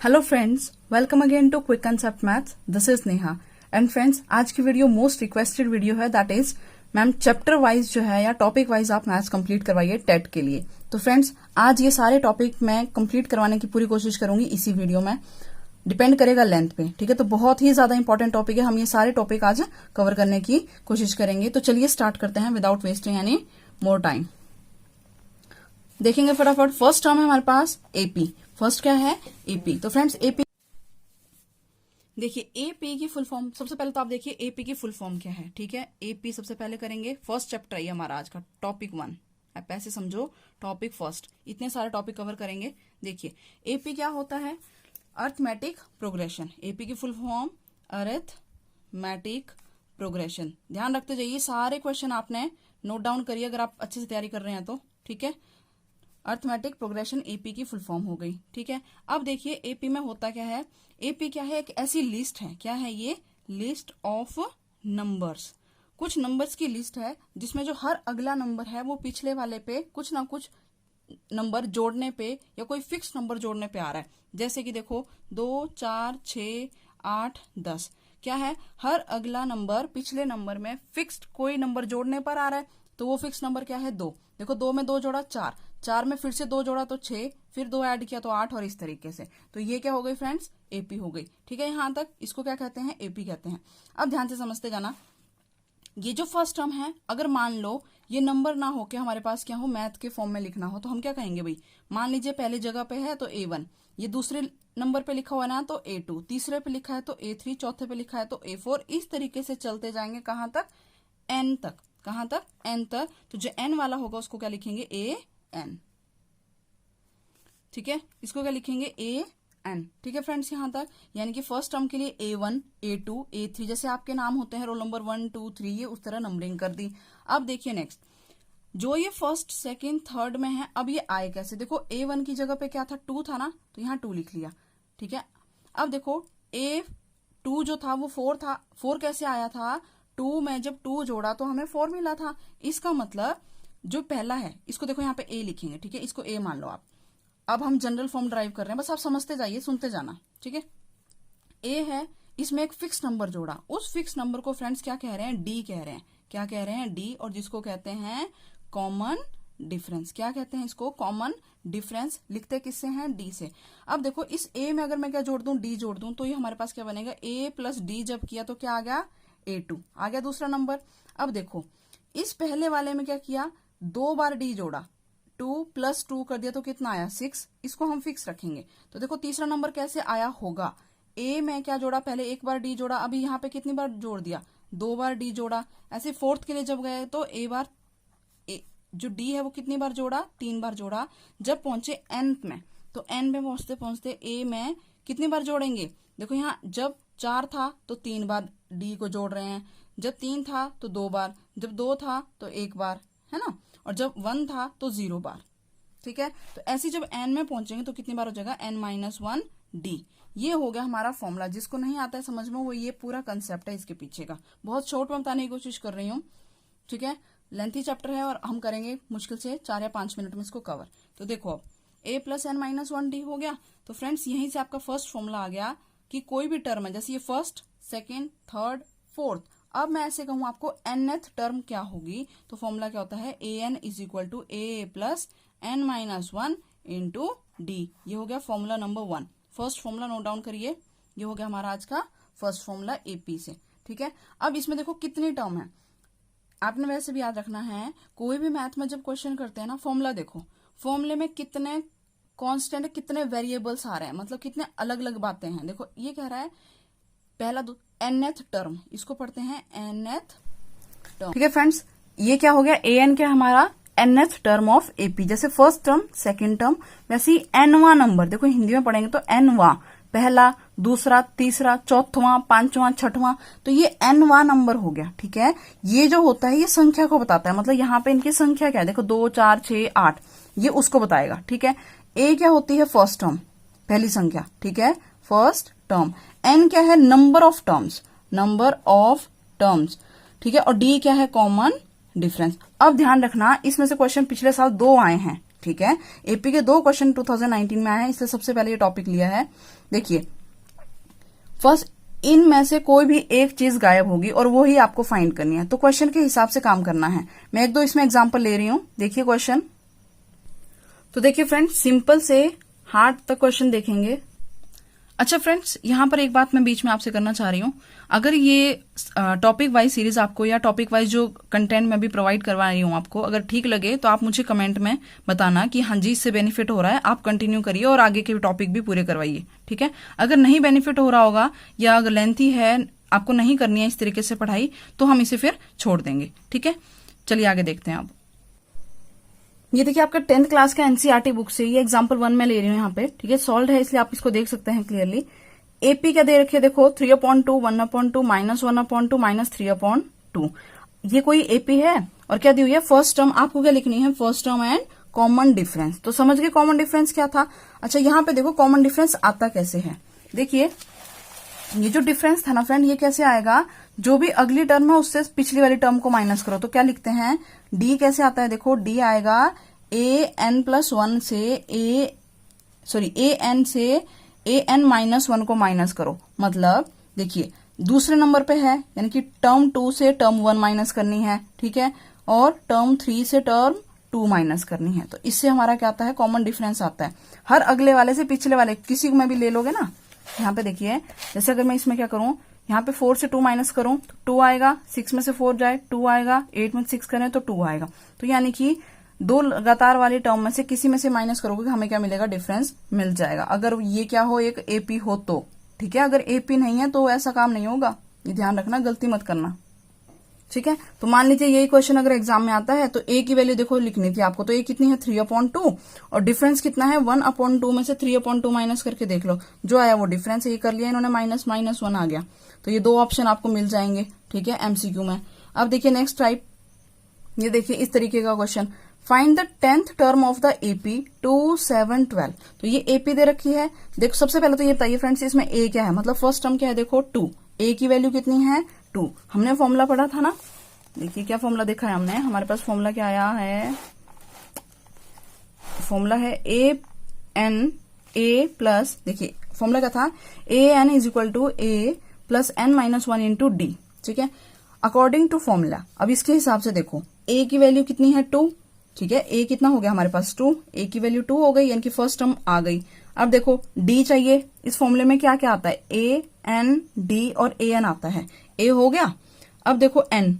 Hello friends, welcome again to quick concept maths. This is Neha and friends, आज की video most requested video है। That is ma'am chapter wise जो है या topic wise आप maths complete करवाइए TET के लिए। तो फ्रेंड्स, आज ये सारे टॉपिक मैं कंप्लीट करवाने की पूरी कोशिश करूंगी इसी वीडियो में। डिपेंड करेगा लेंथ पे, ठीक है। तो बहुत ही ज्यादा इंपॉर्टेंट टॉपिक है, हम ये सारे टॉपिक आज कवर करने की कोशिश करेंगे। तो चलिए स्टार्ट करते हैं without wasting any more time. देखेंगे फटाफट। फर्स्ट टर्म है हमारे पास एपी। फर्स्ट क्या है? एपी। तो फ्रेंड्स, एपी देखिए, एपी की फुल फॉर्म सबसे पहले तो आप देखिए एपी की फुल फॉर्म क्या है, ठीक है। एपी सबसे पहले करेंगे। फर्स्ट चैप्टर है हमारा आज का, टॉपिक 1। आप ऐसे समझो, टॉपिक फर्स्ट, इतने सारे टॉपिक कवर करेंगे। देखिए एपी क्या होता है? Arithmetic progression. एपी की फुल फॉर्म अर्थमेटिक प्रोग्रेशन। ध्यान रखते जाइए, सारे क्वेश्चन आपने नोट डाउन करिए अगर आप अच्छे से तैयारी कर रहे हैं तो, ठीक है। अर्थमेटिक प्रोग्रेशन एपी की फुल फॉर्म हो गई, ठीक है। अब देखिए एपी में होता क्या है? एपी क्या है? एक ऐसी लिस्ट है। क्या है ये? List of numbers. कुछ नंबर्स की लिस्ट है जिसमें जो हर अगला नंबर है वो पिछले वाले पे कुछ ना कुछ नंबर जोड़ने पे या कोई फिक्स नंबर जोड़ने पे आ रहा है। जैसे कि देखो 2, 4, 6, 8, 10 क्या है? हर अगला नंबर पिछले नंबर में फिक्स्ड कोई नंबर जोड़ने पर आ रहा है। तो वो फिक्स नंबर क्या है? 2। देखो 2 में 2 जोड़ा 4, 4 में फिर से 2 जोड़ा तो 6, फिर 2 ऐड किया तो 8, और इस तरीके से। तो ये क्या हो गई फ्रेंड्स? एपी हो गई, ठीक है। यहां तक इसको क्या कहते हैं? एपी कहते हैं। अब ध्यान से समझते जाना। ये जो फर्स्ट टर्म है, अगर मान लो ये नंबर ना हो के हमारे पास क्या हो, मैथ के फॉर्म में लिखना हो, तो हम क्या कहेंगे भाई? मान लीजिए पहले जगह पे है तो A1, ये दूसरे नंबर पे लिखा हुआ है ना तो A2, तीसरे पे लिखा है तो A3, चौथे पे लिखा है तो A4। इस तरीके से चलते जाएंगे कहां तक? N तक। कहां तक? N तक। तो जो N वाला होगा उसको क्या लिखेंगे? AN, ठीक है। इसको क्या लिखेंगे? AN, ठीक है फ्रेंड्स। यहां तक यानी कि फर्स्ट टर्म के लिए A1, A2, A3 जैसे आपके नाम होते हैं रोल नंबर 1, 2, 3, ये उस तरह नंबरिंग कर दी। अब देखिए नेक्स्ट, जो ये फर्स्ट, सेकंड, थर्ड में है, अब ये आए कैसे? देखो A1 की जगह पे क्या था? 2 था ना, तो यहाँ 2 लिख लिया, ठीक है। अब देखो A2 जो था वो 4 था। 4 कैसे आया था? 2 में जब 2 जोड़ा तो हमें 4 मिला था। इसका मतलब जो पहला है इसको देखो यहाँ पे A लिखेंगे, ठीक है। इसको A मान लो आप। अब हम जनरल फॉर्म ड्राइव कर रहे हैं, बस आप समझते जाइए, सुनते जाना, ठीक है। A है, इसमें एक फिक्स नंबर जोड़ा। उस फिक्स नंबर को फ्रेंड्स क्या कह रहे हैं? D कह रहे हैं। क्या कह रहे हैं? D। और जिसको कहते हैं कॉमन डिफरेंस। क्या कहते हैं इसको? Common difference. लिखते किससे हैं? D से। अब देखो इस A में अगर मैं क्या जोड़ दूं? D जोड़ दूं, तो ये हमारे पास क्या बनेगा? A प्लस D जब किया तो क्या आ गया? A2 आ गया, दूसरा नंबर। अब देखो इस पहले वाले में क्या किया? 2 बार D जोड़ा, 2 प्लस 2 कर दिया तो कितना आया? 6। इसको हम फिक्स रखेंगे। तो देखो तीसरा नंबर कैसे आया होगा? A में क्या जोड़ा? पहले एक बार D जोड़ा, अभी यहाँ पे कितनी बार जोड़ दिया? 2 बार D जोड़ा। ऐसे फोर्थ के लिए जब गए तो जो D है वो कितनी बार जोड़ा? 3 बार जोड़ा। जब पहुंचे nth में, तो n में पहुंचते पहुंचते A में कितनी बार जोड़ेंगे? देखो यहाँ जब 4 था तो 3 बार D को जोड़ रहे हैं, जब 3 था तो 2 बार, जब 2 था तो 1 बार, है ना, और जब 1 था तो 0 बार, ठीक है। तो ऐसे जब n में पहुंचेंगे तो कितनी बार हो जाएगा? n-1 D। ये हो गया हमारा फॉर्मूला। जिसको नहीं आता है समझ में, वो ये पूरा कंसेप्ट है इसके पीछे का। बहुत शॉर्ट में बताने की कोशिश कर रही हूँ, ठीक है। लेंथी चैप्टर है और हम करेंगे मुश्किल से 4 या 5 मिनट में इसको कवर। तो देखो अब A प्लस n-1 D हो गया। तो फ्रेंड्स यहीं से आपका फर्स्ट फॉर्मूला आ गया कि कोई भी टर्म है, जैसे ये फर्स्ट, सेकेंड, थर्ड, फोर्थ, अब मैं ऐसे कहूं आपको nth टर्म क्या होगी, तो फॉर्मूला क्या होता है? an is equal to A plus n-1 into D। ये हो गया formula number 1। First formula note down करिए। ये हो गया हमारा आज का फर्स्ट फॉर्मूला एपी से, ठीक है। अब इसमें देखो कितनी टर्म है, आपने वैसे भी याद रखना है। कोई भी मैथ में जब क्वेश्चन करते हैं ना, फॉर्मूला देखो, फॉर्मूले में कितने कांस्टेंट, कितने वेरिएबल्स आ रहे हैं, मतलब कितने अलग अलग बातें हैं। देखो ये कह रहा है पहला nth टर्म, इसको पढ़ते हैं nth टर्म, ठीक है फ्रेंड्स। ये क्या हो गया? an क्या हमारा? nth term of AP. जैसे फर्स्ट टर्म, सेकंड टर्म, वैसे ही nवां नंबर। देखो हिंदी में पढ़ेंगे तो nवां, पहला, दूसरा, तीसरा, चौथवां, पांचवां, छठवां। तो ये nवां नंबर हो गया, ठीक है। ये जो होता है ये संख्या को बताता है, मतलब यहाँ पे इनकी संख्या क्या है? देखो 2, 4, 6, 8, ये उसको बताएगा, ठीक है। A क्या होती है? फर्स्ट टर्म, पहली संख्या, ठीक है, फर्स्ट टर्म। n क्या है? Number of terms, number of terms, ठीक है। और D क्या है? Common difference. अब ध्यान रखना, इसमें से क्वेश्चन पिछले साल 2 आए हैं, ठीक है। एपी के 2 क्वेश्चन 2019 में आए हैं, इसलिए सबसे पहले ये टॉपिक लिया है। देखिए फर्स्ट, इनमें से कोई भी एक चीज गायब होगी और वो ही आपको फाइंड करनी है, तो क्वेश्चन के हिसाब से काम करना है। मैं 1-2 इसमें एग्जांपल ले रही हूं, देखिए क्वेश्चन। तो देखिए फ्रेंड्स, सिंपल से हार्ड तक क्वेश्चन देखेंगे। अच्छा फ्रेंड्स, यहाँ पर एक बात मैं बीच में आपसे करना चाह रही हूँ, अगर ये टॉपिक वाइज सीरीज आपको या टॉपिक वाइज जो कंटेंट मैं भी प्रोवाइड करवा रही हूँ आपको अगर ठीक लगे तो आप मुझे कमेंट में बताना कि हाँ जी इससे बेनिफिट हो रहा है, आप कंटिन्यू करिए और आगे के टॉपिक भी पूरे करवाइए, ठीक है। अगर नहीं बेनिफिट हो रहा होगा या अगर लेंथी है, आपको नहीं करनी है इस तरीके से पढ़ाई, तो हम इसे फिर छोड़ देंगे, ठीक है। चलिए आगे देखते हैं। अब ये देखिए आपका 10th क्लास का एनसीईआरटी बुक से ये एग्जांपल 1 में ले रही हूँ यहाँ पे, ठीक है। सॉल्व है इसलिए आप इसको देख सकते हैं क्लियरली। एपी क्या दे रखी है, देखो 3/2, 1/2, -1/2, -3/2। ये कोई एपी है और क्या दी हुई है, फर्स्ट टर्म। आपको क्या लिखनी है, first term and common difference. तो समझ गए कॉमन डिफरेंस क्या था। अच्छा यहाँ पे देखो कॉमन डिफरेंस आता कैसे है। देखिए ये जो डिफरेंस था ना फ्रेंड, ये कैसे आएगा, जो भी अगली टर्म है उससे पिछली वाली टर्म को माइनस करो। तो क्या लिखते हैं, डी कैसे आता है, देखो डी आएगा an+1 से an से an-1 को माइनस करो। मतलब देखिए दूसरे नंबर पे है, यानी कि टर्म 2 से टर्म 1 माइनस करनी है, ठीक है, और टर्म 3 से टर्म 2 माइनस करनी है। तो इससे हमारा क्या आता है, कॉमन डिफरेंस आता है। हर अगले वाले से पिछले वाले किसी को मैं भी ले लोगे ना। यहाँ पे देखिए, जैसे अगर मैं इसमें क्या करूं, यहाँ पे 4 से 2 माइनस करूं तो 2 आएगा, 6 में से 4 जाए 2 आएगा, 8 में 6 करें तो 2 आएगा। तो यानी कि 2 लगातार वाली टर्म में से किसी में से माइनस करोगे, हमें क्या मिलेगा, डिफरेंस मिल जाएगा। अगर ये क्या हो, एक एपी हो तो, ठीक है। अगर एपी नहीं है तो ऐसा काम नहीं होगा, ये ध्यान रखना, गलती मत करना, ठीक है। तो मान लीजिए यही क्वेश्चन अगर एग्जाम में आता है तो ए की वैल्यू देखो लिखनी थी आपको, तो ए कितनी है 3/2 और डिफरेंस कितना है 1/2 में से 3/2 माइनस करके देख लो, जो आया वो डिफरेंस। ये कर लिया इन्होंने, -1 आ गया। तो ये 2 ऑप्शन आपको मिल जाएंगे, ठीक है, एमसीक्यू में। अब देखिए नेक्स्ट टाइप, ये देखिए इस तरीके का question, find the 10th term of the AP 2, 7, 12। तो ये एपी दे रखी है। देखो सबसे पहले तो ये बताइए फ्रेंड्स, इसमें ए क्या है, मतलब फर्स्ट टर्म क्या है, देखो 2, ए की वैल्यू कितनी है 2। हमने फॉर्मूला पढ़ा था ना, देखिए क्या फॉर्मूला देखा है हमने, हमारे पास फॉर्मूला क्या आया है, फॉर्मूला है ए प्लस, देखिए फॉर्मूला क्या था, an = a + n-1 × d, ठीक है, अकॉर्डिंग टू फॉर्मूला। अब इसके हिसाब से देखो a की वैल्यू कितनी है 2, ठीक है, a कितना हो गया हमारे पास 2, a की वैल्यू 2 हो गई, यानी कि फर्स्ट टर्म आ गई। अब देखो d चाहिए, इस फॉर्मूले में क्या क्या आता है, a, n, d और an आता है, a हो गया। अब देखो n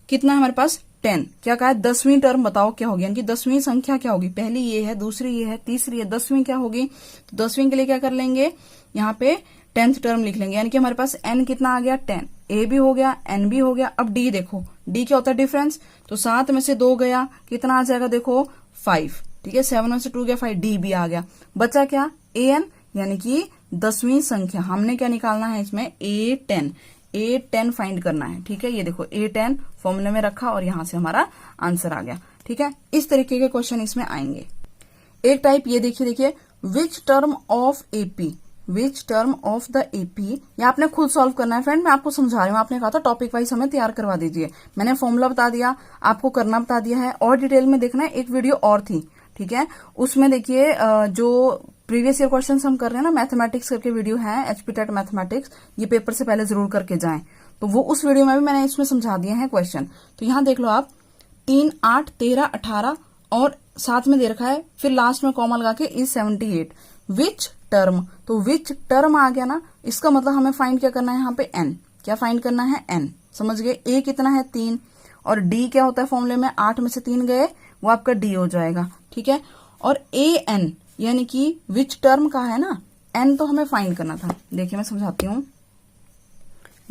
कितना है हमारे पास 10, क्या कहा है 10वीं टर्म, बताओ क्या होगी, यानी कि 10वीं संख्या क्या होगी, पहली ये है, दूसरी ये है, तीसरी है, 10वीं क्या होगी। तो 10वीं के लिए क्या कर लेंगे, यहाँ पे 10th टर्म लिख लेंगे, यानी कि हमारे पास n कितना आ गया 10, a भी हो गया, n भी हो गया। अब d देखो, d क्या होता है डिफरेंस, तो 7 में से 2 गया, कितना आ जाएगा देखो 5, ठीक है, 7 में से 2 गया 5, d भी आ गया, बचा क्या an, यानी कि 10वीं संख्या। हमने क्या निकालना है इसमें, A10 फाइंड करना है, ठीक है। ये देखो A10 फॉर्मूले में रखा और यहां से हमारा आंसर आ गया, ठीक है। इस तरीके के क्वेश्चन इसमें आएंगे। एक टाइप ये देखिए which term of AP, which term of the AP, ये आपने खुद सॉल्व करना है फ्रेंड, मैं आपको समझा रही हूँ। आपने कहा था टॉपिक वाइज हमें तैयार करवा दीजिए, मैंने फॉर्मूला बता दिया, आपको करना बता दिया है, और डिटेल में देखना है। एक वीडियो और थी, ठीक है, उसमें देखिए जो प्रीवियस ईयर क्वेश्चंस हम कर रहे हैं ना, मैथमेटिक्स करके वीडियो है, HP टेट मैथमेटिक्स, ये पेपर से पहले जरूर करके जाएं। तो वो उस वीडियो में भी मैंने इसमें समझा दिए हैं क्वेश्चन। तो यहाँ देख लो आप, 3, 8, 13, 18 और साथ में दे रखा है, फिर लास्ट में कॉमा लगा के इज 78। विच टर्म, तो विच टर्म आ गया ना, इसका मतलब हमें फाइंड क्या करना है, यहाँ पे n, क्या फाइंड करना है n, समझ गए। a कितना है 3 और d क्या होता है फॉर्मूले में, 8 में से 3 गए, वो आपका d हो जाएगा, ठीक है। और an यानी कि विच टर्म का है ना, n तो हमें फाइंड करना था। देखिए मैं समझाती हूँ,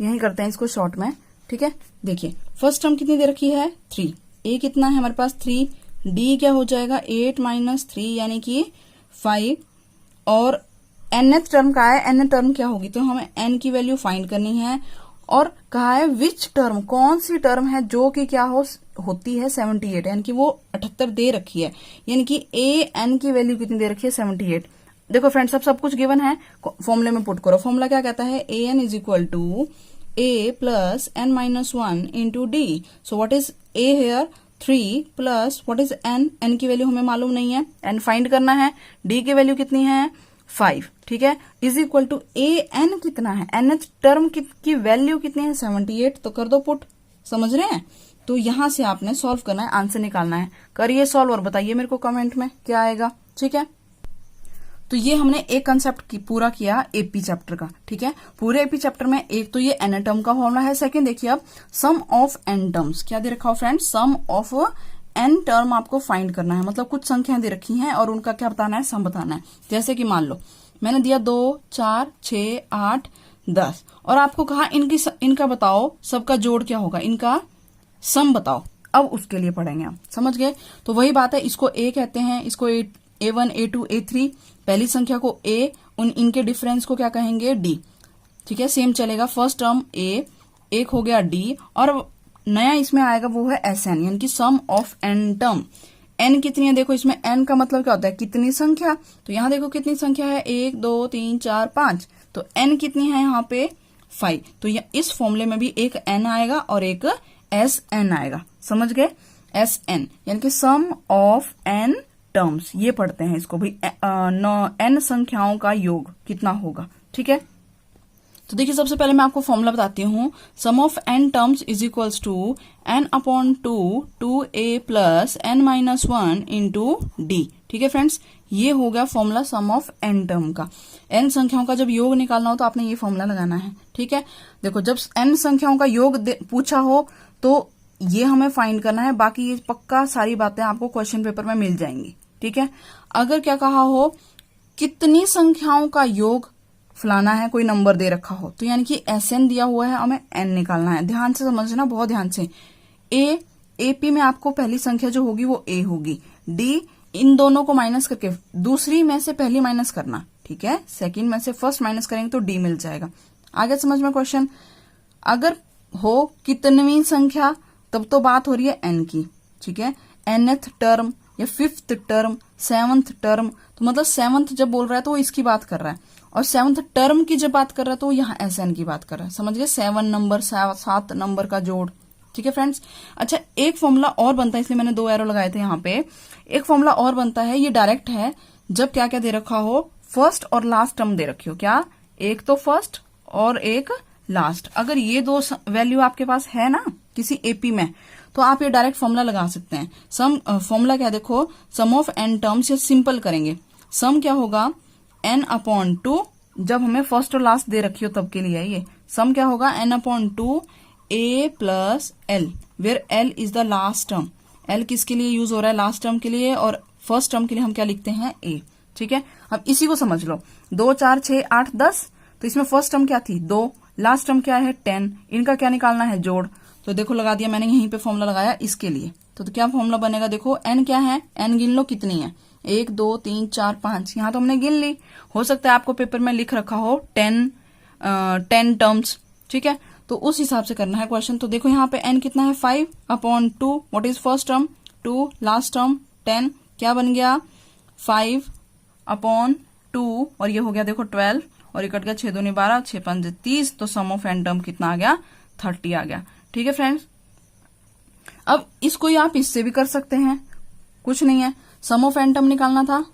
यही करते हैं इसको शॉर्ट में, ठीक है। देखिए फर्स्ट टर्म कितनी दे रखी है 3, a कितना है हमारे पास 3, d क्या हो जाएगा 8 - 3 यानी कि 5, और nth टर्म का है, n टर्म क्या होगी, तो हमें n की वैल्यू फाइंड करनी है। और कहा है विच टर्म, कौन सी टर्म है जो कि क्या होती है 78, यानी कि वो 78 दे रखी है, यानी कि an की वैल्यू कितनी दे रखी है 78। देखो फ्रेंड्स सब कुछ गिवन है, फॉर्मूले में पुट करो। फॉर्मूला क्या कहता है, an = a + n-1 × d। So what is a here, 3 plus what is n, n की वैल्यू हमें मालूम नहीं है, n फाइंड करना है, d की वैल्यू कितनी है 5, ठीक है, is equal to a n कितना है, nth टर्म की वैल्यू कितनी है 78, तो कर दो पुट, समझ रहे हैं। तो यहां से आपने सॉल्व करना है, आंसर निकालना है, करिए सॉल्व और बताइए मेरे को कमेंट में क्या आएगा, ठीक है। तो ये हमने एक कंसेप्ट पूरा किया एपी चैप्टर का, ठीक है। पूरे एपी चैप्टर में एक तो ये एन टर्म का फॉर्मूला है, सेकंड देखिए अब सम ऑफ एन टर्म्स, क्या दे रखा हो friends, sum of n term आपको फाइंड करना है, मतलब कुछ संख्याएं दे रखी हैं और उनका क्या बताना है, सम बताना है। जैसे कि मान लो मैंने दिया 2 4 6 8 10 और आपको कहा इनका बताओ सबका जोड़ क्या होगा, इनका सम बताओ, अब उसके लिए पढ़ेंगे हम, समझ गए। तो वही बात है, इसको ए कहते हैं, इसको A1 A2 A3, पहली संख्या को A, इनके डिफरेंस को क्या कहेंगे D, ठीक है। सेम चलेगा, फर्स्ट टर्म A, एक हो गया D, और नया इसमें आएगा वो है SN, यानी कि सम ऑफ एन टर्म। n कितनी है देखो, इसमें n का मतलब क्या होता है, कितनी संख्या, तो यहाँ देखो कितनी संख्या है 1 2 3 4 5, तो n कितनी है यहाँ पे 5, तो इस फॉर्मूले में भी एक n आएगा और एक SN आएगा, समझ गए, SN यानी कि सम ऑफ n टर्म्स, ये पढ़ते हैं इसको भी, n संख्याओं का योग कितना होगा, ठीक है। तो देखिए सबसे पहले मैं आपको फॉर्मूला बताती हूँ, sum of n terms is equals to n upon 2a plus n minus 1 into d, ठीक है फ्रेंड्स, ये हो गया formula sum of n term का। n संख्याओं का जब योग निकालना हो तो आपने ये फॉर्मूला लगाना है, ठीक है। देखो जब n संख्याओं का योग पूछा हो तो ये हमें फाइंड करना है, बाकी ये पक्का सारी बातें आपको क्वेश्चन पेपर में मिल जाएंगी, ठीक है। अगर क्या कहा हो कितनी संख्याओं का योग फलाना है, कोई नंबर दे रखा हो, तो यानी कि SN दिया हुआ है, हमें n निकालना है, ध्यान से समझना, बहुत ध्यान से। AP में आपको पहली संख्या जो होगी वो A होगी, D इन दोनों को माइनस करके दूसरी में से पहली माइनस करना, ठीक है, सेकंड में से फर्स्ट माइनस करेंगे तो D मिल जाएगा। आगे समझ में क्वेश्चन, अगर हो कितनवीं संख्या तब तो बात हो रही है n की, ठीक है, nth टर्म या 5th टर्म, 7th टर्म, तो मतलब 7th जब बोल रहा है तो वो इसकी बात कर रहा है, और 7th टर्म की जब बात कर रहा है तो यहाँ SN की बात कर रहा है, समझ गए, 7 नंबर 7 नंबर का जोड़, ठीक है फ्रेंड्स। अच्छा एक फॉर्मूला और बनता है, इसलिए मैंने 2 एरो लगाए थे यहाँ पे, एक फॉर्मूला और बनता है, ये डायरेक्ट है, जब क्या क्या दे रखा हो, फर्स्ट और लास्ट टर्म दे रखी हो, क्या, एक तो फर्स्ट और एक लास्ट, अगर ये दो वैल्यू आपके पास है ना किसी एपी में, तो आप ये डायरेक्ट फॉर्मूला लगा सकते हैं। सम फॉर्मूला क्या देखो, सम ऑफ n टर्म्स, ये सिंपल करेंगे, सम क्या होगा n अपॉन 2, जब हमें फर्स्ट और लास्ट दे रखी हो तब के लिए ये सम क्या होगा, n upon 2 a plus l, where l is the last term, l किसके लिए यूज हो रहा है, लास्ट टर्म के लिए, और फर्स्ट टर्म के लिए हम क्या लिखते हैं a, ठीक है। अब इसी को समझ लो, 2 4 6 8 10, तो इसमें फर्स्ट टर्म क्या थी 2, लास्ट टर्म क्या है 10, इनका क्या निकालना है जोड़, तो देखो लगा दिया मैंने, यहीं पे फॉर्मूला लगाया इसके लिए, तो क्या फॉर्मूला बनेगा, देखो n क्या है, n गिन लो कितनी है, 1 2 3 4 5, यहाँ तो हमने गिन ली, हो सकता है आपको पेपर में लिख रखा हो 10 टर्म्स, ठीक है, तो उस हिसाब से करना है क्वेश्चन। तो देखो यहाँ पे n कितना है 5 upon 2, what is first term 2, last term 10, क्या बन गया 5 अपॉन 2, और ये हो गया देखो 12, और ये कट गया 6 दूनी 12, 6 5 30, तो सम ऑफ n टर्म कितना आ गया 30 आ गया, ठीक है फ्रेंड्स। अब इसको ही आप इससे भी कर सकते हैं, कुछ नहीं है, सम ऑफ n टर्म निकालना था,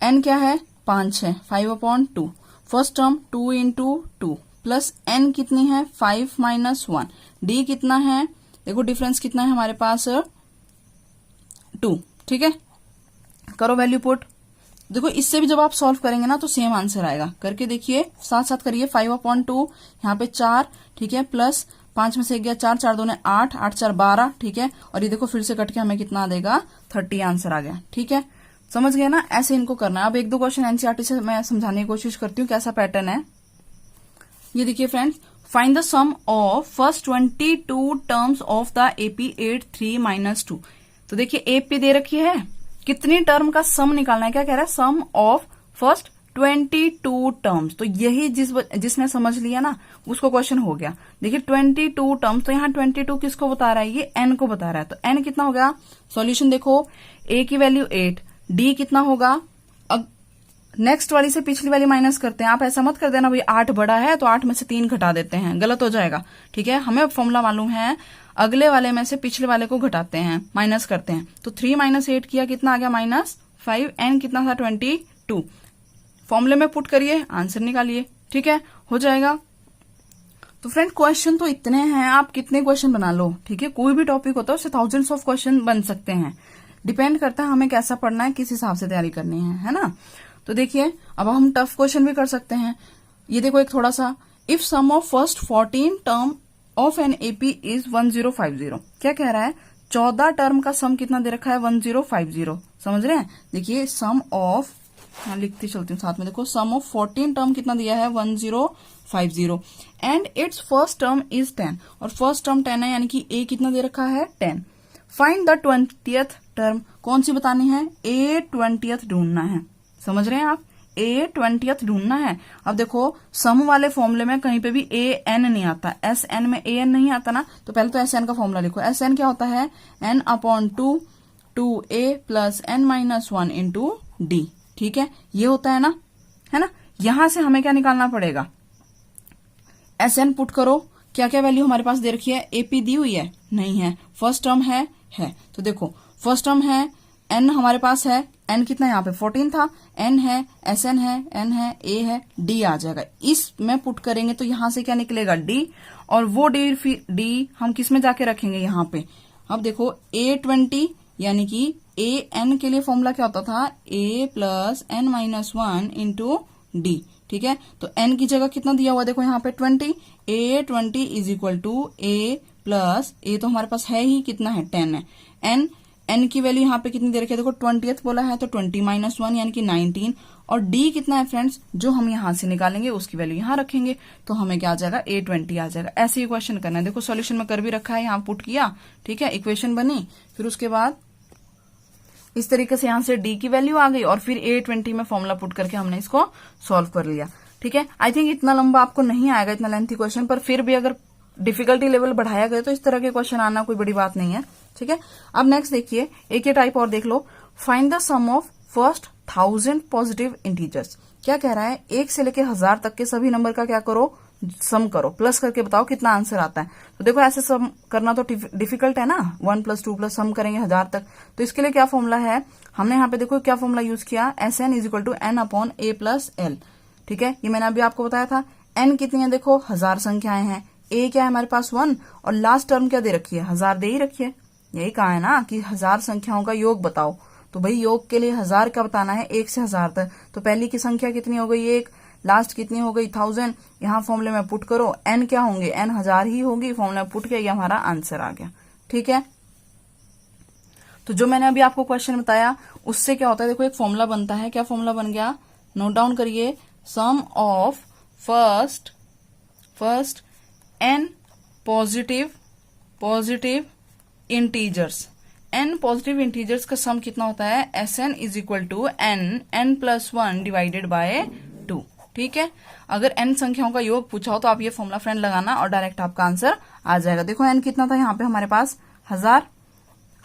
n क्या है 5 है, 5 upon 2, first term 2 into 2 plus n कितनी है 5 माइनस 1, d कितना है, देखो डिफरेंस कितना है हमारे पास 2, ठीक है, करो वैल्यू पुट, देखो इससे भी जब आप सॉल्व करेंगे ना तो सेम आंसर आएगा, करके देखिए साथ साथ करिए, 5 अपॉन 2 यहाँ पे 4, ठीक है, प्लस 5 में से गया 4, 4 2 8, 8 4 12, ठीक है, और ये देखो फिर से कट के हमें कितना देगा 30 आंसर आ गया, ठीक है, समझ गए ना, ऐसे इनको करना है। अब एक दो क्वेश्चन एनसीईआरटी से मैं समझाने की कोशिश करती हूँ कैसा पैटर्न है। ये देखिए friends, find the sum of first 22 terms of the AP 8 3 -2, तो देखिए एपी दे रखी है, कितनी टर्म का सम निकालना है, क्या कह रहा है, सम ऑफ फर्स्ट 22 टर्म्स, तो यही जिसने समझ लिया ना उसको क्वेश्चन हो गया। देखिए 22 टर्म्स, तो यहाँ 22 किसको बता रहा है, ये n को बता रहा है, तो n कितना हो गया, सॉल्यूशन देखो, a की वैल्यू 8, d कितना होगा, नेक्स्ट वाली से पिछली वाली माइनस करते हैं। आप ऐसा मत कर देना भाई 8 बड़ा है तो 8 में से 3 घटा देते हैं, गलत हो जाएगा। ठीक है, हमें फॉर्मूला मालूम है, अगले वाले में से पिछले वाले को घटाते हैं, माइनस करते हैं। तो 3 - 8 किया, कितना आ गया -5, एन कितना था 22। फॉर्मूले में पुट करिए, आंसर निकालिए। ठीक है, हो जाएगा। तो फ्रेंड क्वेश्चन तो इतने हैं, आप कितने क्वेश्चन बना लो। ठीक है, कोई भी टॉपिक होता है उससे थाउजेंड्स ऑफ क्वेश्चन बन सकते हैं, डिपेंड करता है हमें कैसा पढ़ना है, किस हिसाब से तैयारी करनी है ना। तो देखिए अब हम टफ क्वेश्चन भी कर सकते हैं। ये देखो एक थोड़ा सा, if sum of first 14 term of an AP is 1050। क्या कह रहा है, 14 टर्म का सम कितना दे रखा है 1050। समझ रहे हैं, देखिए सम ऑफ, लिखती चलती हूँ साथ में, देखो सम ऑफ 14 टर्म कितना दिया है 1050 and it's first term is 10, और फर्स्ट टर्म 10 है, यानी कि ए कितना दे रखा है 10। फाइंड द 20th टर्म, कौन सी बतानी है, ए 20th ढूंढना है। समझ रहे हैं आप, ए 20th ढूंढना है। अब देखो सम वाले फॉर्मूले में कहीं पे भी ए एन नहीं आता, एस एन में ए एन नहीं आता ना, तो पहले तो एस एन का फॉर्मूला लिखो। एस एन क्या होता है, n/2 2a plus n-1 into D. ठीक है, ये होता है ना, यहां से हमें क्या निकालना पड़ेगा, एस एन पुट करो। क्या क्या वैल्यू हमारे पास दे रखी है, एपी दी हुई है, नहीं है, फर्स्ट टर्म है। तो देखो फर्स्ट टर्म है, एन हमारे पास है, एन कितना यहाँ पे 14 था, एन है, एस एन है, एन है, ए है, डी आ जाएगा। इसमें पुट करेंगे तो यहां से क्या निकलेगा, डी, और वो डी हम किस में जाके रखेंगे, यहाँ पे। अब देखो A20 यानी कि ए एन के लिए फॉर्मूला क्या होता था, ए प्लस n-1 इंटू डी। ठीक है, तो n की जगह कितना दिया हुआ देखो यहाँ पे 20, A20 is equal to a plus, a तो हमारे पास है ही, कितना है 10 है, n की वैल्यू यहाँ पे कितनी दे रखी है, देखो 20th बोला है तो 20 - 1 यानी कि 19, और d कितना है फ्रेंड्स, जो हम यहाँ से निकालेंगे उसकी वैल्यू यहाँ रखेंगे, तो हमें क्या आ जाएगा, A20 आ जाएगा। ऐसे ही क्वेश्चन करना है। देखो सॉल्यूशन में कर भी रखा है, यहाँ पुट किया, ठीक है, इक्वेशन बनी, फिर उसके बाद इस तरीके से यहाँ से d की वैल्यू आ गई, और फिर A20 में फॉर्मूला पुट करके हमने इसको सॉल्व कर लिया। ठीक है, आई थिंक इतना लंबा आपको नहीं आएगा, इतना लेंथी क्वेश्चन, पर फिर भी अगर डिफिकल्टी लेवल बढ़ाया गया तो इस तरह के क्वेश्चन आना कोई बड़ी बात नहीं है। ठीक है, अब नेक्स्ट देखिए, एक ये टाइप और देख लो, find the sum of first 1000 positive integers. क्या कह रहा है, 1 से लेके 1000 तक के सभी नंबर का क्या करो, सम करो, प्लस करके बताओ कितना आंसर आता है। तो देखो ऐसे सम करना तो डिफिकल्ट है ना, 1 + 2 + सम करेंगे 1000 तक, तो इसके लिए क्या फॉर्मूला है, हमने यहाँ पे देखो क्या फॉर्मूला यूज किया, SN = n/a + l। ठीक है, ये मैंने अभी आपको बताया था। n कितनी है, देखो 1000 संख्याएं हैं, a क्या है हमारे पास 1, और लास्ट टर्म क्या दे रखी है, 1000 दे ही रखी है। यही कहा है ना कि 1000 संख्याओं का योग बताओ, तो भाई योग के लिए 1000 का बताना है 1 से 1000 तक। तो पहली की संख्या कितनी हो गई 1, लास्ट कितनी हो गई 1000, यहाँ फॉर्मूले में पुट करो, n क्या होंगे, n 1000 ही होगी, फॉर्मूले में पुट किया, ये हमारा आंसर आ गया। ठीक है, तो जो मैंने अभी आपको क्वेश्चन बताया उससे क्या होता है, देखो एक फॉर्मूला बनता है, क्या फॉर्मूला बन गया, नोट डाउन करिए, sum of first n positive integers, n positive integers का सम कितना होता है, SN = n + 1 डिवाइडेड बाय 2। ठीक है, अगर n संख्याओं का योग पूछा हो तो आप ये फॉर्मूला फ्रेंड लगाना और डायरेक्ट आपका आंसर आ जाएगा। देखो n कितना था यहाँ पे हमारे पास 1000,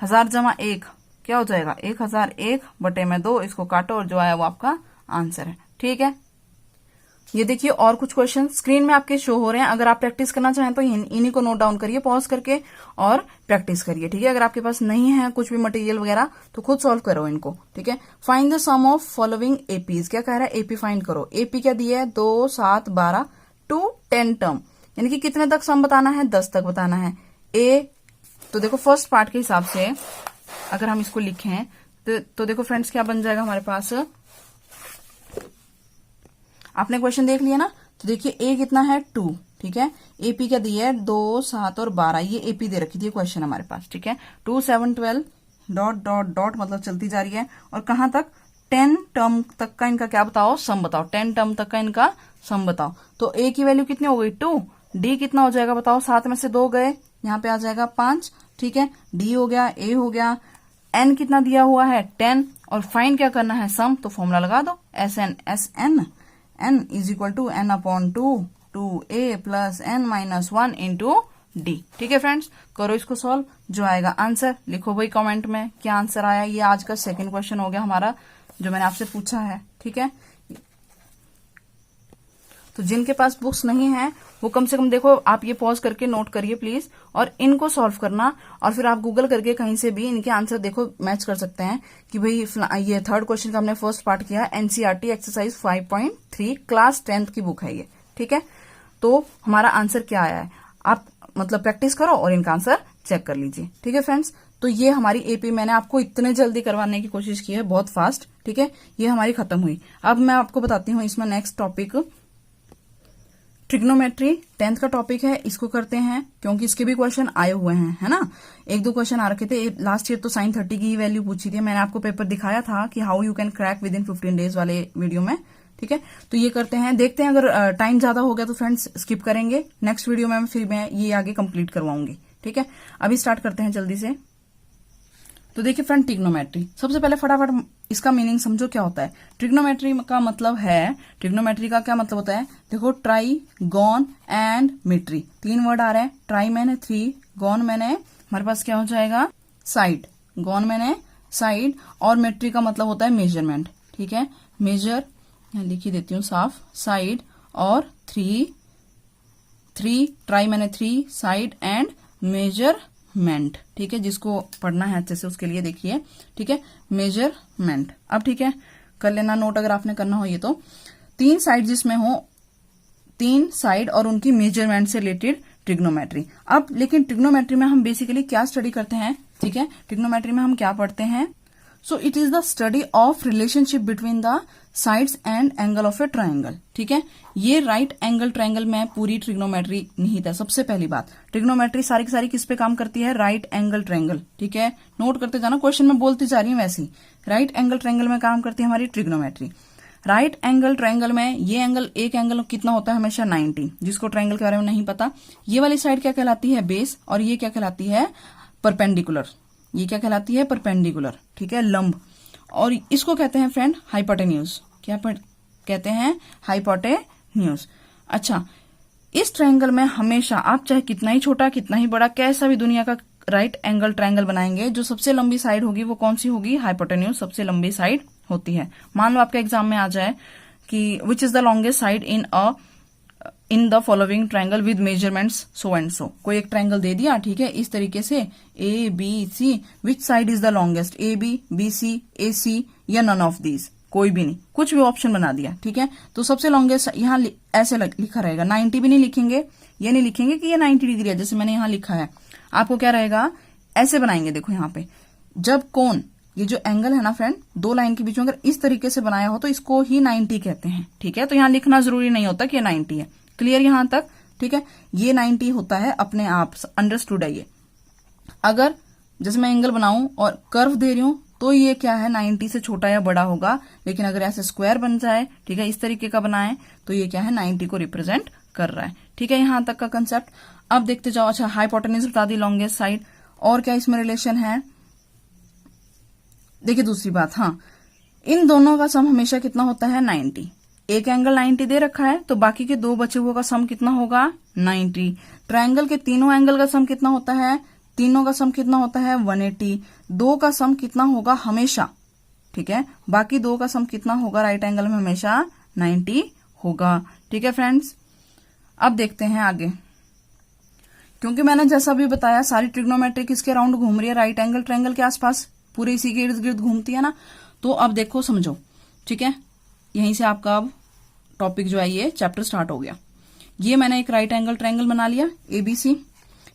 1000 + 1 क्या हो जाएगा, 1001/2, इसको काटो और जो आया वो आपका आंसर है। ठीक है, ये देखिए और कुछ क्वेश्चन स्क्रीन में आपके शो हो रहे हैं, अगर आप प्रैक्टिस करना चाहें तो इन्हीं को नोट डाउन करिए पॉज करके और प्रैक्टिस करिए। ठीक है, अगर आपके पास नहीं है कुछ भी मटेरियल वगैरह तो खुद सॉल्व करो इनको। ठीक है, find the sum of following APs. क्या कह रहा है, एपी फाइंड करो। एपी क्या दिया है, 2, 7, 12 to 10 टर्म, यानी कि कितने तक सम बताना है, 10 तक बताना है। ए तो देखो फर्स्ट पार्ट के हिसाब से अगर हम इसको लिखें तो देखो फ्रेंड्स क्या बन जाएगा हमारे पास, आपने क्वेश्चन देख लिया ना, तो देखिए ए कितना है 2। ठीक है, एपी क्या दिया है 2, 7 और 12, ये एपी दे रखी थी क्वेश्चन हमारे पास। ठीक है, 2, 7, 12 ... मतलब चलती जा रही है, और कहां तक, 10 टर्म तक का इनका क्या बताओ, सम बताओ, 10 टर्म तक का इनका सम बताओ। तो ए की वैल्यू कितनी हो गई 2, डी कितना हो जाएगा बताओ, 7 में से 2 गए, यहाँ पे आ जाएगा 5। ठीक है, डी हो गया, ए हो गया, एन कितना दिया हुआ है 10, और फाइंड क्या करना है सम, तो फॉर्मूला लगा दो, SN n = n/2 2a + n-1 into D. ठीक है फ्रेंड्स, करो इसको सॉल्व, जो आएगा आंसर लिखो भाई कमेंट में क्या आंसर आया। ये आज का सेकंड क्वेश्चन हो गया हमारा जो मैंने आपसे पूछा है। ठीक है, तो जिनके पास बुक्स नहीं है वो कम से कम देखो, आप ये पॉज करके नोट करिए प्लीज, और इनको सॉल्व करना, और फिर आप गूगल करके कहीं से भी इनके आंसर देखो, मैच कर सकते हैं कि भाई ये थर्ड क्वेश्चन का हमने फर्स्ट पार्ट किया, एनसीईआरटी एक्सरसाइज 5.3 क्लास 10th की बुक है ये, ठीक है। तो हमारा आंसर क्या आया है, आप मतलब प्रैक्टिस करो और इनका आंसर चेक कर लीजिए, ठीक है फ्रेंड्स। तो ये हमारी एपी मैंने आपको इतने जल्दी करवाने की कोशिश की है, बहुत फास्ट, ठीक है। ये हमारी खत्म हुई। अब मैं आपको बताती हूँ इसमें नेक्स्ट टॉपिक ट्रिग्नोमेट्री 10th का टॉपिक है, इसको करते हैं क्योंकि इसके भी क्वेश्चन आए हुए हैं, है ना। 1-2 क्वेश्चन आ रखे थे लास्ट ईयर, तो sin 30 की वैल्यू पूछी थी, मैंने आपको पेपर दिखाया था कि how you can crack with in 15 days वाले वीडियो में, ठीक है। तो ये करते हैं, देखते हैं, अगर टाइम ज्यादा हो गया तो फ्रेंड्स स्किप करेंगे, नेक्स्ट वीडियो में फिर मैं ये आगे कंप्लीट करवाऊंगी, ठीक है। अभी स्टार्ट करते हैं जल्दी से। तो देखिए फ्रेंड, ट्रिग्नोमेट्री, सबसे पहले फटाफट इसका मीनिंग समझो क्या होता है। ट्रिग्नोमेट्री का मतलब है, ट्रिग्नोमेट्री का क्या मतलब होता है, देखो ट्राई, गॉन एंड मेट्री, 3 वर्ड आ रहे हैं। ट्राई मैंने 3, गॉन मैंने, हमारे पास क्या हो जाएगा साइड, गॉन मैंने साइड, और मेट्री का मतलब होता है मेजरमेंट, ठीक है। मेजर, यहाँ लिख ही देती हूँ साफ, साइड, और 3 ट्राई मैंने 3 साइड एंड मेजरमेंट, ठीक है। जिसको पढ़ना है अच्छे से उसके लिए देखिए, ठीक है, मेजरमेंट। अब ठीक है, कर लेना नोट अगर आपने करना हो ये। तो 3 साइड जिसमें हो, 3 साइड और उनकी मेजरमेंट से रिलेटेड ट्रिग्नोमेट्री। अब लेकिन ट्रिग्नोमेट्री में हम बेसिकली क्या स्टडी करते हैं, ठीक है। ट्रिग्नोमेट्री में हम क्या पढ़ते हैं, so it is the study of relationship between the sides and angle of A triangle, ठीक है। ये राइट एंगल ट्रायंगल में पूरी ट्रिग्नोमेट्री निहित है। सबसे पहली बात, ट्रिग्नोमेट्री सारी की सारी किस पे काम करती है, राइट एंगल ट्रायंगल, ठीक है। नोट करते जाना, क्वेश्चन में बोलती जा रही हूँ वैसे ही, राइट एंगल ट्रायंगल में काम करती है हमारी ट्रिग्नोमेट्री। राइट एंगल ट्रायंगल में ये एंगल, एक एंगल कितना होता है हमेशा 90। जिसको ट्रायंगल के बारे में नहीं पता, ये वाली साइड क्या कहलाती है, बेस, और ये क्या कहलाती है, परपेंडिकुलर। ये क्या कहलाती है, परपेंडिकुलर, ठीक है, लंब। और इसको कहते हैं फ्रेंड हाइपोटेन्यूज। क्या कहते हैं, हाइपोटेन्यूज। अच्छा, इस ट्रायंगल में हमेशा आप चाहे कितना ही छोटा, कितना ही बड़ा, कैसा भी दुनिया का राइट एंगल ट्रायंगल बनाएंगे, जो सबसे लंबी साइड होगी वो कौन सी होगी, हाइपोटेन्यूज सबसे लंबी साइड होती है। मान लो आपके एग्जाम में आ जाए कि which is the longest side in the following triangle with measurements so and so. कोई एक ट्रायंगल दे दिया, ठीक है, इस तरीके से A B C, which side is the longest, A B C, A C, या नन ऑफ दीज, कोई भी नहीं, कुछ भी ऑप्शन बना दिया, ठीक है। तो सबसे लॉन्गेस्ट यहाँ ऐसे लिखा रहेगा, 90 भी नहीं लिखेंगे, ये नहीं लिखेंगे कि ये 90 डिग्री है जैसे मैंने यहाँ लिखा है। आपको क्या रहेगा, ऐसे बनाएंगे, देखो यहाँ पे जब कोण, ये जो एंगल है ना फ्रेंड, 2 लाइन के बीच में अगर इस तरीके से बनाया हो तो इसको ही 90 कहते हैं, ठीक है। तो यहाँ लिखना जरूरी नहीं होता कि ये 90 है, क्लियर यहां तक, ठीक है। ये 90 होता है अपने आप, अंडरस्टूड है ये। अगर जैसे मैं एंगल बनाऊं और कर्व दे रही हूं तो ये क्या है, 90 से छोटा या बड़ा होगा। लेकिन अगर ऐसे स्क्वायर बन जाए, ठीक है, इस तरीके का बनाए, तो ये क्या है, 90 को रिप्रेजेंट कर रहा है, ठीक है। यहां तक का कंसेप्ट। अब देखते जाओ। अच्छा, हाइपोटेन्यूज बता दी, लॉन्गेस्ट साइड, और क्या इसमें रिलेशन है, देखिए दूसरी बात, हाँ, इन दोनों का सम हमेशा कितना होता है, 90। एक एंगल 90 दे रखा है तो बाकी के 2 बचे हुए का सम कितना होगा, 90। ट्रायंगल के तीनों एंगल का सम कितना होता है, तीनों का सम कितना होता है, 180। 2 का सम कितना होगा हमेशा, ठीक है, बाकी 2 का सम कितना होगा राइट एंगल में, हमेशा 90 होगा, ठीक है फ्रेंड्स। अब देखते हैं आगे, क्योंकि मैंने जैसा भी बताया सारी ट्रिग्नोमेट्री किसके राउंड घूम रही है, राइट एंगल ट्रायंगल के आसपास, पूरे इसी के इर्द गिर्द घूमती है ना। तो अब देखो समझो, ठीक है, यहीं से आपका अब टॉपिक जो है ये चैप्टर स्टार्ट हो गया। ये मैंने एक राइट एंगल ट्रायंगल बना लिया, एबीसी।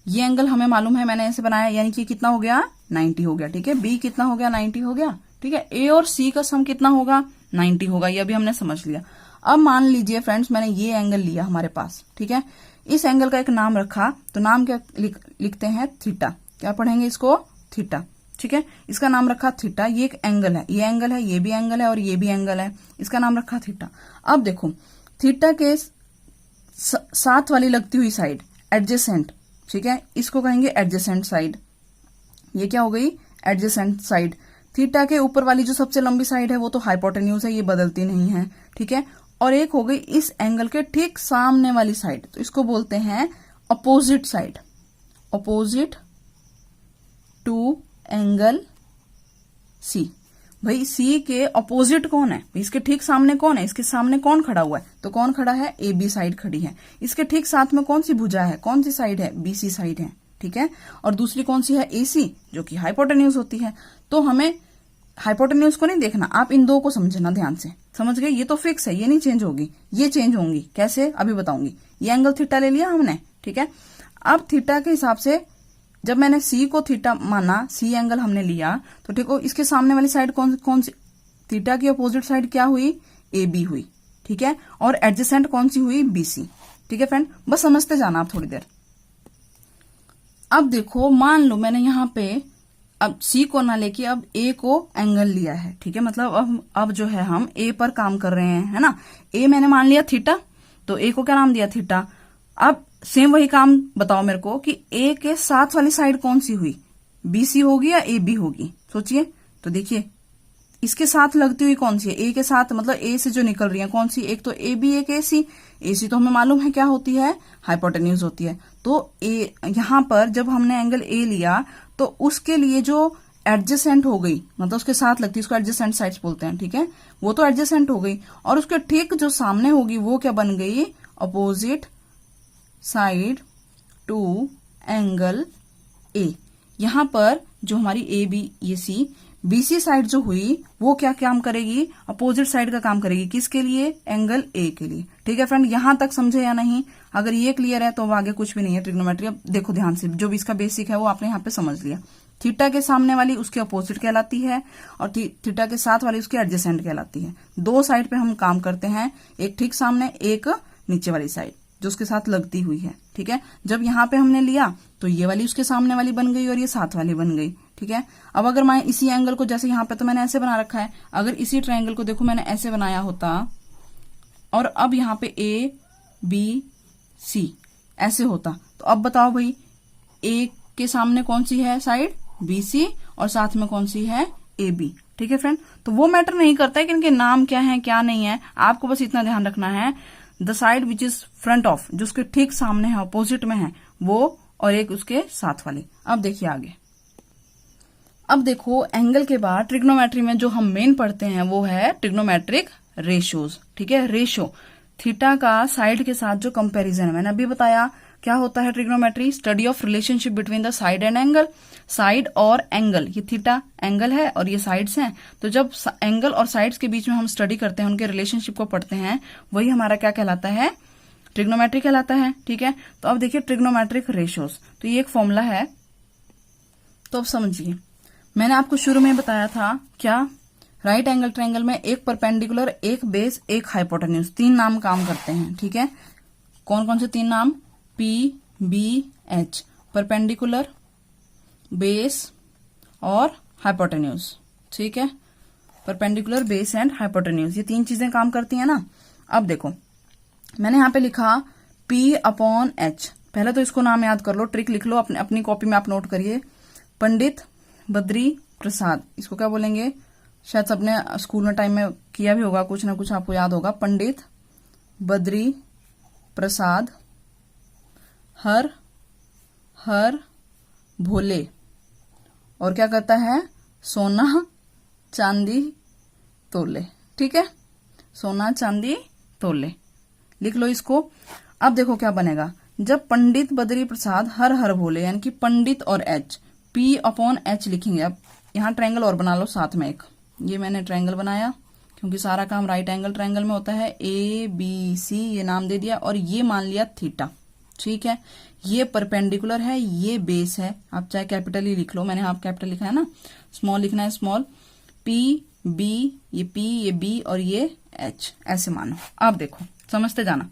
ये एंगल हमें मालूम है, मैंने ऐसे बनाया, यानी कि कितना हो गया, 90 हो गया, ठीक है। बी कितना हो गया, 90 हो गया, ठीक है। ए और सी का सम कितना होगा, 90 होगा, ये अभी हमने समझ लिया। अब मान लीजिए फ्रेंड्स, मैंने ये एंगल लिया हमारे पास, ठीक है। इस एंगल का एक नाम रखा, तो नाम क्या लिखते हैं, थीटा। क्या पढ़ेंगे इसको, थीटा, ठीक है। इसका नाम रखा थीटा। ये एक एंगल है, ये एंगल है, ये भी एंगल है, और ये भी एंगल है, इसका नाम रखा थीटा। अब देखो, थीटा के साथ वाली लगती हुई साइड एडजेसेंट, ठीक है, इसको कहेंगे एडजेसेंट साइड। ये क्या हो गई, एडजेसेंट साइड। थीटा के ऊपर वाली जो सबसे लंबी साइड है वो तो हाइपोटेन्यूज है, ये बदलती नहीं है, ठीक है। और एक हो गई इस एंगल के ठीक सामने वाली साइड, तो इसको बोलते हैं opposite side, opposite to angle C. भाई सी के अपोजिट कौन है, इसके ठीक सामने कौन है, इसके सामने कौन खड़ा हुआ है, तो कौन खड़ा है, ए बी साइड खड़ी है। इसके ठीक साथ में कौन सी भुजा है, कौन सी साइड है, बी सी साइड है, ठीक है। और दूसरी कौन सी है, ए सी, जो कि हाइपोटेन्यूज होती है। तो हमें हाइपोटेन्यूज को नहीं देखना, आप इन दो को समझना ध्यान से, समझ गए। ये तो फिक्स है, ये नहीं चेंज होगी, ये चेंज होंगी। कैसे, अभी बताऊंगी। ये एंगल थीटा ले लिया हमने, ठीक है। अब थीटा के हिसाब से जब मैंने सी को थीटा माना, सी एंगल हमने लिया, तो ठीक हो, इसके सामने वाली साइड कौन सी, थीटा की अपोजिट साइड क्या हुई, ए बी हुई, ठीक है। और एडजेसेंट कौन सी हुई, बी सी, ठीक है फ्रेंड। बस समझते जाना आप थोड़ी देर। अब देखो, मान लो मैंने यहाँ पे अब सी को ना लेके अब ए को एंगल लिया है, ठीक है। मतलब अब जो है हम ए पर काम कर रहे हैं, है ना। ए मैंने मान लिया थीटा, तो ए को क्या नाम दिया, थीटा। अब सेम वही काम बताओ मेरे को कि ए के साथ वाली साइड कौन सी हुई, बी सी होगी या ए बी होगी, सोचिए। तो देखिए इसके साथ लगती हुई कौन सी है, ए के साथ, मतलब ए से जो निकल रही है कौन सी, एक तो ए बी एक ए सी। ए सी तो हमें मालूम है क्या होती है, हाइपोटेन्यूज होती है। तो ए यहां पर जब हमने एंगल ए लिया तो उसके लिए जो एडजेसेंट हो गई, मतलब उसके साथ लगती है, उसको एडजेसेंट साइड्स बोलते हैं, ठीक है। वो तो एडजेसेंट हो गई, और उसके ठीक जो सामने होगी वो क्या बन गई, opposite side to angle A. यहां पर जो हमारी ए बी ये सी, बीसी साइड जो हुई वो क्या काम करेगी, अपोजिट साइड का काम करेगी, किसके लिए, एंगल ए के लिए, ठीक है फ्रेंड। यहां तक समझे या नहीं, अगर ये क्लियर है तो आगे कुछ भी नहीं है ट्रिग्नोमेट्री। अब देखो ध्यान से, जो भी इसका बेसिक है वो आपने यहाँ पे समझ लिया। थीटा के सामने वाली उसके अपोजिट कहलाती है, और थीटा के साथ वाली उसके एडजेसेंट कहलाती है। दो साइड पे हम काम करते हैं, एक ठीक सामने, एक नीचे वाली साइड जो उसके साथ लगती हुई है, ठीक है। जब यहाँ पे हमने लिया तो ये वाली उसके सामने वाली बन गई और ये साथ वाली बन गई, ठीक है। अब अगर मैं इसी एंगल को, जैसे यहाँ पे तो मैंने ऐसे बना रखा है, अगर इसी ट्रायंगल को देखो मैंने ऐसे बनाया होता, और अब यहाँ पे ए बी सी ऐसे होता, तो अब बताओ भाई, ए के सामने कौन सी है साइड, बी सी, और साथ में कौन सी है, ए बी, ठीक है फ्रेंड। तो वो मैटर नहीं करता है कि इनके नाम क्या है क्या नहीं है, आपको बस इतना ध्यान रखना है, the side which is front of, जो उसके ठीक सामने है, अपोजिट में है वो, और एक उसके साथ वाली। अब देखिए आगे। अब देखो एंगल के बाद ट्रिग्नोमेट्री में जो हम मेन पढ़ते हैं वो है ट्रिग्नोमेट्रिक रेशियोज, ठीक है। रेशियो, थीटा का साइड के साथ जो कंपैरिजन है, मैंने अभी बताया क्या होता है trigonometry, study of relationship between the side and angle. Side और एंगल, ये थीटा एंगल है और ये साइड्स हैं, तो जब एंगल और साइड्स के बीच में हम स्टडी करते हैं, उनके रिलेशनशिप को पढ़ते हैं, वही हमारा क्या कहलाता है, ट्रिग्नोमेट्री कहलाता है, ठीक है। तो अब देखिए ट्रिग्नोमेट्रिक रेशियोज, तो ये एक फॉर्मूला है, तो अब समझिए। मैंने आपको शुरू में बताया था क्या, राइट एंगल ट्रायंगल में एक परपेंडिकुलर, एक बेस, एक हाइपोटेन्यूज, तीन नाम काम करते हैं, ठीक है। कौन कौन से तीन नाम, P B H, perpendicular, base और हाइपोटेन्यूज, ठीक है। परपेंडिकुलर, बेस एंड हाइपोटेन्यूज, ये तीन चीजें काम करती हैं ना। अब देखो मैंने यहाँ पे लिखा P अपॉन एच, पहले तो इसको नाम याद कर लो, ट्रिक लिख लो अपनी कॉपी में, आप नोट करिए। पंडित बद्री प्रसाद, इसको क्या बोलेंगे, शायद सबने स्कूल में टाइम में किया भी होगा, कुछ ना कुछ आपको याद होगा। पंडित बद्री प्रसाद हर हर भोले, और क्या करता है, सोना चांदी तोले, ठीक है, सोना चांदी तोले, लिख लो इसको। अब देखो क्या बनेगा, जब पंडित बद्री प्रसाद हर हर भोले, यानी कि पंडित और एच, P अपॉन एच लिखेंगे। अब यहाँ ट्रायंगल और बना लो साथ में एक, ये मैंने ट्रायंगल बनाया क्योंकि सारा काम राइट एंगल ट्रायंगल में होता है। ए बी सी ये नाम दे दिया, और ये मान लिया थीटा, ठीक है। ये परपेंडिकुलर है, ये बेस है, आप चाहे कैपिटल ही लिख लो, मैंने आप कैपिटल लिखा है ना, स्मॉल लिखना है स्मॉल। पी बी, ये पी ये बी और ये एच, ऐसे मानो। अब देखो समझते जाना,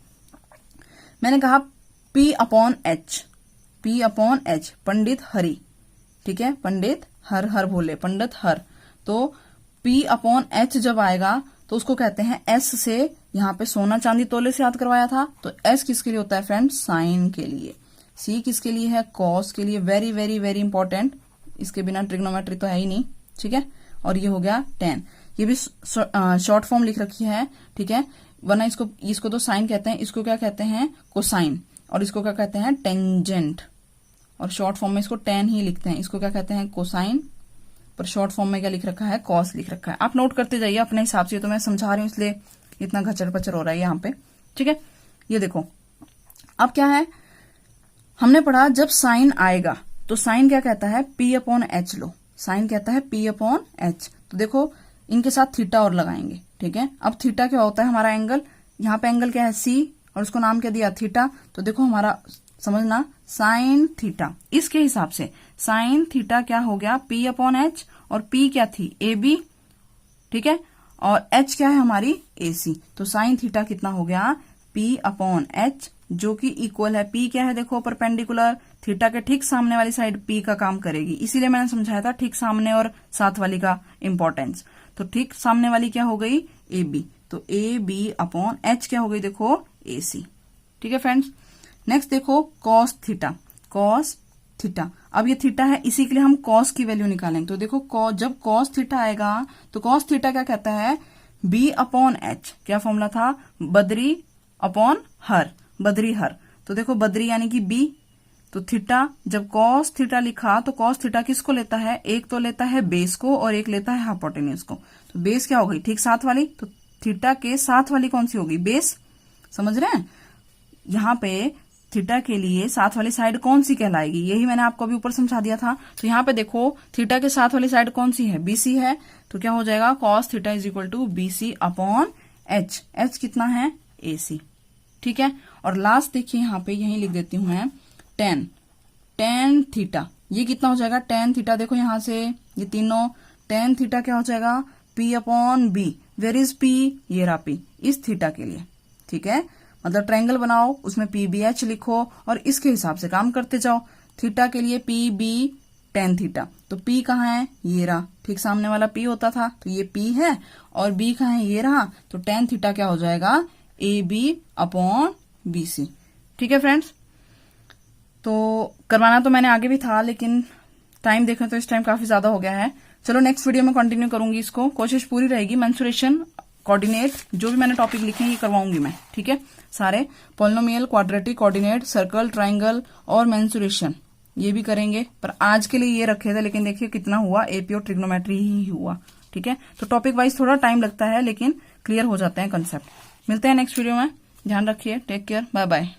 मैंने कहा P upon H, P upon H, Pandit Hari, ठीक है, पंडित हर हर भोले, पंडित हर, तो P अपॉन एच जब आएगा तो उसको कहते हैं, S से यहाँ पे सोना चांदी तोले से याद करवाया था, तो S किसके लिए होता है फ्रेंड, साइन के लिए। C किसके लिए है, कॉस के लिए, वेरी वेरी वेरी इंपॉर्टेंट, इसके बिना ट्रिग्नोमेट्री तो है ही नहीं, ठीक है। और ये हो गया tan, ये भी शॉर्ट फॉर्म लिख रखी है, ठीक है, वरना इसको तो साइन कहते हैं, इसको क्या कहते हैं, कोसाइन, और इसको क्या कहते हैं, टेंजेंट, और शॉर्ट फॉर्म में इसको tan ही लिखते हैं, इसको क्या कहते हैं, कोसाइन, पर शॉर्ट फॉर्म में क्या लिख रखा है, कॉस लिख रखा है। आप नोट करते जाइए अपने हिसाब से, तो मैं समझा रही हूँ इसलिए इतना घचर पचर हो रहा है यहाँ पे, ठीक है। ये देखो अब क्या है, हमने पढ़ा जब साइन आएगा तो साइन क्या कहता है, P अपॉन एच लो, साइन कहता है P अपॉन एच। तो देखो इनके साथ थीटा और लगाएंगे, ठीक है। अब थीटा क्या होता है हमारा एंगल, यहाँ पे एंगल क्या है C और उसको नाम क्या दिया थीटा। तो देखो हमारा समझना साइन थीटा, इसके हिसाब से साइन थीटा क्या हो गया P अपॉन एच, और P क्या थी AB, ठीक है, और H क्या है हमारी AC। तो साइन थीटा कितना हो गया P अपॉन एच, जो कि इक्वल है P क्या है देखो परपेंडिकुलर, थीटा के ठीक सामने वाली साइड P का काम करेगी, इसीलिए मैंने समझाया था ठीक सामने और साथ वाली का इंपॉर्टेंस। तो ठीक सामने वाली क्या हो गई AB, तो AB अपॉन एच क्या हो गई देखो AC, ठीक है फ्रेंड्स। नेक्स्ट देखो कॉस थीटा, कॉस थीटा, अब ये थीटा है इसी के लिए हम कॉस की वैल्यू निकालेंगे। तो देखो जब कॉस थीटा आएगा तो कॉस थीटा क्या कहता है B अपॉन एच, क्या फॉर्मूला था, बद्री अपॉन हर, बद्री हर। तो देखो बद्री यानी कि B, तो थीटा जब कॉस थीटा लिखा तो कॉस थीटा किसको लेता है, एक तो लेता है बेस को और एक लेता है हाइपोटेन्यूज को। तो बेस क्या हो गई ठीक साथ वाली, तो थीटा के साथ वाली कौन सी होगी, बेस, समझ रहे हैं। यहाँ पे थीटा के लिए साथ वाली साइड कौन सी कहलाएगी, यही मैंने आपको अभी ऊपर समझा दिया था। तो यहाँ पे देखो थीटा के साथ वाली साइड कौन सी है, BC है। तो क्या हो जाएगा cos theta is equal to BC upon H, H कितना है AC, ठीक है। और लास्ट देखिए यहाँ पे यही लिख देती हूँ मैं टेन, टेन थीटा, ये कितना हो जाएगा टेन थीटा, देखो यहाँ से ये तीनों, टेन थीटा क्या हो जाएगा P upon B, where is P, ये रहा P इस थीटा के लिए, ठीक है। मतलब ट्रायंगल बनाओ उसमें PBH लिखो और इसके हिसाब से काम करते जाओ। थीटा के लिए PB टेन थीटा, तो P कहाँ है, ये रहा, ठीक सामने वाला P होता था तो ये P है, और B कहाँ है, ये रहा। तो टेन थीटा क्या हो जाएगा AB अपॉन BC, ठीक है फ्रेंड्स। तो करवाना तो मैंने आगे भी था लेकिन टाइम देखें तो इस टाइम काफी ज्यादा हो गया है। चलो नेक्स्ट वीडियो में कंटिन्यू करूंगी इसको, कोशिश पूरी रहेगी। मेंसुरेशन, कोऑर्डिनेट, जो भी मैंने टॉपिक लिखे हैं ये करवाऊंगी मैं, ठीक है। सारे polynomial, quadratic, coordinate, circle, triangle और मेंसुरेशन ये भी करेंगे, पर आज के लिए ये रखे थे। लेकिन देखिए कितना हुआ, एपी और ट्रिग्नोमेट्री ही हुआ, ठीक है। तो टॉपिक वाइज थोड़ा टाइम लगता है लेकिन क्लियर हो जाते हैं कंसेप्ट। मिलते हैं नेक्स्ट वीडियो में, ध्यान रखिए, टेक केयर, बाय बाय।